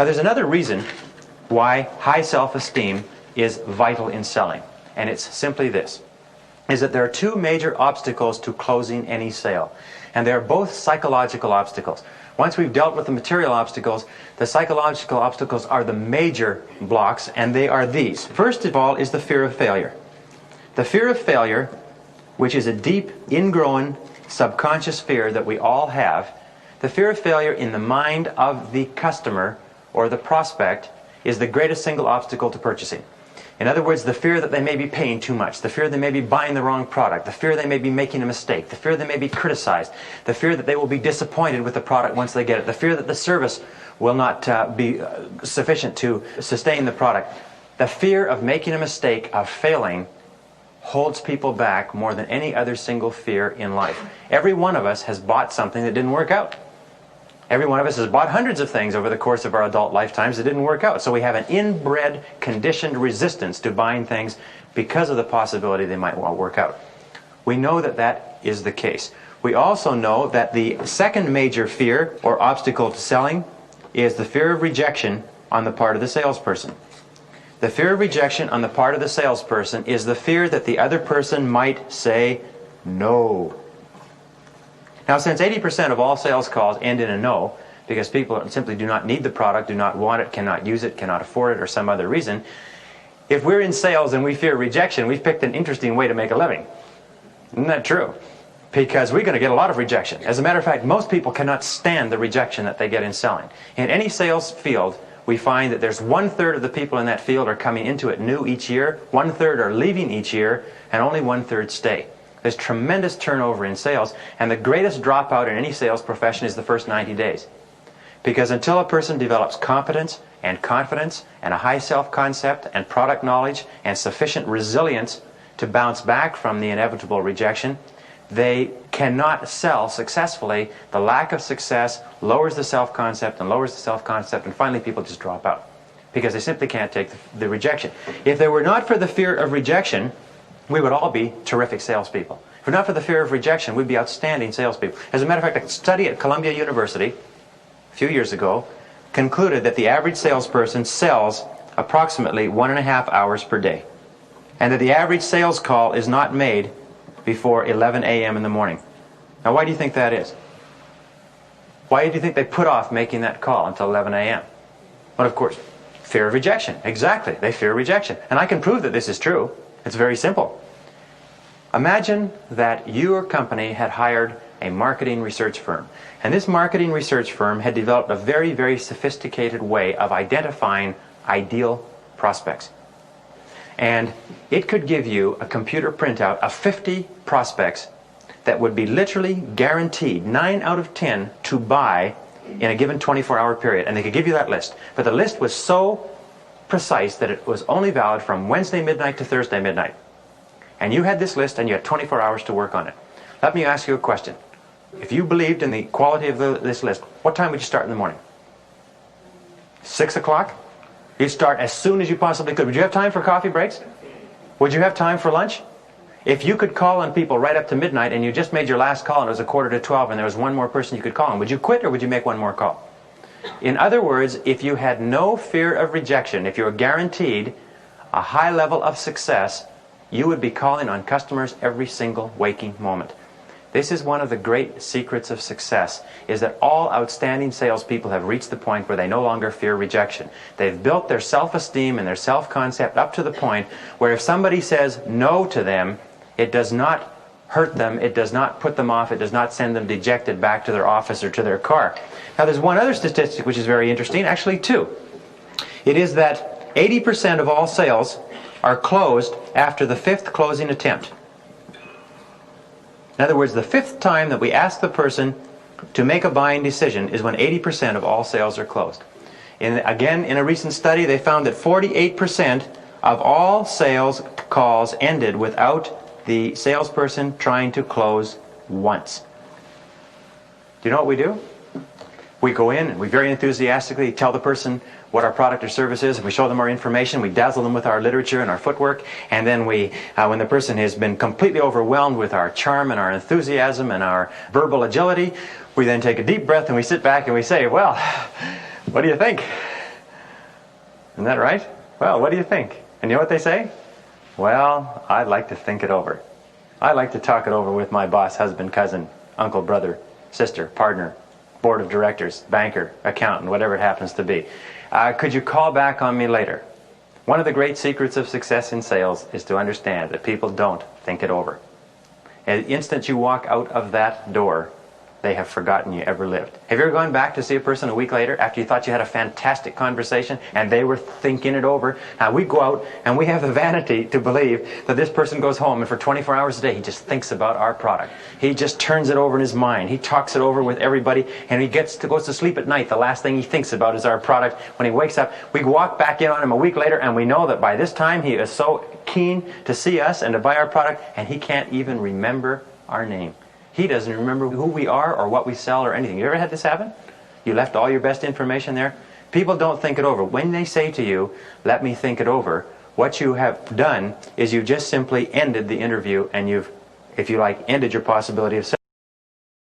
Now there's another reason why high self-esteem is vital in selling, and it's simply this, is that there are two major obstacles to closing any sale, and they are both psychological obstacles. Once we've dealt with the material obstacles, the psychological obstacles are the major blocks, and they are these. First of all is the fear of failure. The fear of failure, which is a deep, ingrown, subconscious fear that we all have, the fear of failure in the mind of the customer or the prospect is the greatest single obstacle to purchasing. In other words, the fear that they may be paying too much, the fear they may be buying the wrong product, the fear they may be making a mistake, the fear they may be criticized, the fear that they will be disappointed with the product once they get it, the fear that the service will not be sufficient to sustain the product. The fear of making a mistake, of failing, holds people back more than any other single fear in life. Every one of us has bought something that didn't work out. Every one of us has bought hundreds of things over the course of our adult lifetimes that didn't work out. So we have an inbred, conditioned resistance to buying things because of the possibility they might not work out. We know that that is the case. We also know that the second major fear or obstacle to selling is the fear of rejection on the part of the salesperson. The fear of rejection on the part of the salesperson is the fear that the other person might say no. Now, since 80% of all sales calls end in a no, because people simply do not need the product, do not want it, cannot use it, cannot afford it, or some other reason, if we're in sales and we fear rejection, we've picked an interesting way to make a living. Isn't that true? Because we're going to get a lot of rejection. As a matter of fact, most people cannot stand the rejection that they get in selling. In any sales field, we find that there's 1/3 of the people in that field are coming into it new each year, 1/3 are leaving each year, and only 1/3 stay. There's tremendous turnover in sales, and the greatest dropout in any sales profession is the first 90 days. Because until a person develops competence and confidence and a high self-concept and product knowledge and sufficient resilience to bounce back from the inevitable rejection, they cannot sell successfully. The lack of success lowers the self-concept and lowers the self-concept, and finally people just drop out because they simply can't take the rejection. If there were not for the fear of rejection, we would all be terrific salespeople. If not for the fear of rejection, we'd be outstanding salespeople. As a matter of fact, a study at Columbia University a few years ago concluded that the average salesperson sells approximately 1.5 hours per day, and that the average sales call is not made before 11 a.m. in the morning. Now, why do you think that is? Why do you think they put off making that call until 11 a.m.? Well, of course, fear of rejection. Exactly, they fear rejection. And I can prove that this is true. It's very simple. Imagine that your company had hired a marketing research firm, and this marketing research firm had developed a very, very sophisticated way of identifying ideal prospects. And it could give you a computer printout of 50 prospects that would be literally guaranteed 9 out of 10 to buy in a given 24-hour period. And they could give you that list. But the list was so precise that it was only valid from Wednesday midnight to Thursday midnight. And you had this list and you had 24 hours to work on it. Let me ask you a question. If you believed in the quality of this list, what time would you start in the morning? 6 o'clock? You'd start as soon as you possibly could. Would you have time for coffee breaks? Would you have time for lunch? If you could call on people right up to midnight and you just made your last call and it was 11:45 and there was one more person you could call on, would you quit or would you make one more call? In other words, if you had no fear of rejection, if you were guaranteed a high level of success, you would be calling on customers every single waking moment. This is one of the great secrets of success, is that all outstanding salespeople have reached the point where they no longer fear rejection. They've built their self-esteem and their self-concept up to the point where if somebody says no to them, it does not hurt them, it does not put them off, it does not send them dejected back to their office or to their car. Now there's one other statistic which is very interesting, actually two. It is that 80% of all sales are closed after the 5th closing attempt. In other words, the 5th time that we ask the person to make a buying decision is when 80% of all sales are closed. Again, in a recent study, they found that 48% of all sales calls ended without the salesperson trying to close once. Do you know what we do? We go in and we very enthusiastically tell the person what our product or service is. We show them our information. We dazzle them with our literature and our footwork. And then when the person has been completely overwhelmed with our charm and our enthusiasm and our verbal agility, we then take a deep breath and we sit back and we say, well, what do you think? Isn't that right? Well, what do you think? And you know what they say? Well, I'd like to think it over. I'd like to talk it over with my boss, husband, cousin, uncle, brother, sister, partner, board of directors, banker, accountant, whatever it happens to be. Could you call back on me later? One of the great secrets of success in sales is to understand that people don't think it over. And the instant you walk out of that door, they have forgotten you ever lived. Have you ever gone back to see a person a week later after you thought you had a fantastic conversation and they were thinking it over? Now we go out and we have the vanity to believe that this person goes home and for 24 hours a day he just thinks about our product. He just turns it over in his mind. He talks it over with everybody, and he goes to sleep at night. The last thing he thinks about is our product. When he wakes up, we walk back in on him a week later and we know that by this time he is so keen to see us and to buy our product, and he can't even remember our name. He doesn't remember who we are or what we sell or anything. You ever had this happen? You left all your best information there? People don't think it over. When they say to you, let me think it over, what you have done is you just simply ended the interview, and you've, if you like, ended your possibility of selling.